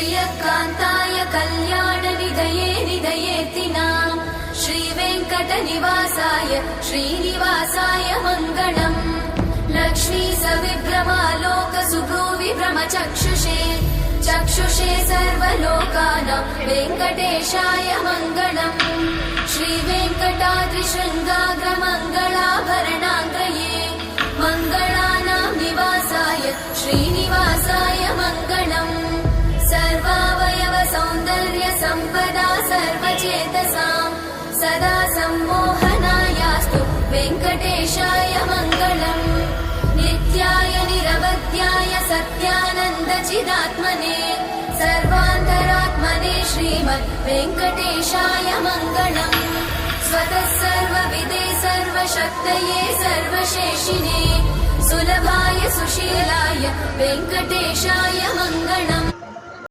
श्रियकान्ताय कल्याणनिधये निधयेतिनाम् श्रीवेङ्कटनिवासाय श्रीनिवासाय मङ्गलम् लक्ष्मी सविभ्रमालोक सुभ्रूविभ्रमचक्षुषे चक्षुषे सर्वलोकानां वेङ्कटेशाय मङ्गलम् श्रीवेङ्कटाद्रिशृङ्गाग्रमङ्गलाभरणाङ्गये मङ्गलानां निवासाय श्रीनिवासाय मङ्गलम् सर्वावयव सौन्दर्य सम्पदा सर्वचेतसां सदा सम्मोहनायास्तु वेङ्कटेशाय मङ्गलम् नित्याय निरवध्याय सत्यानन्दचिदात्मने सर्वान्तरात्मने श्रीमद् वेङ्कटेशाय मङ्गलम् स्वतः सर्वविदे सर्वशक्तये सर्वशेषिने सुलभाय सुशीलाय वेङ्कटेशाय मङ्गलम्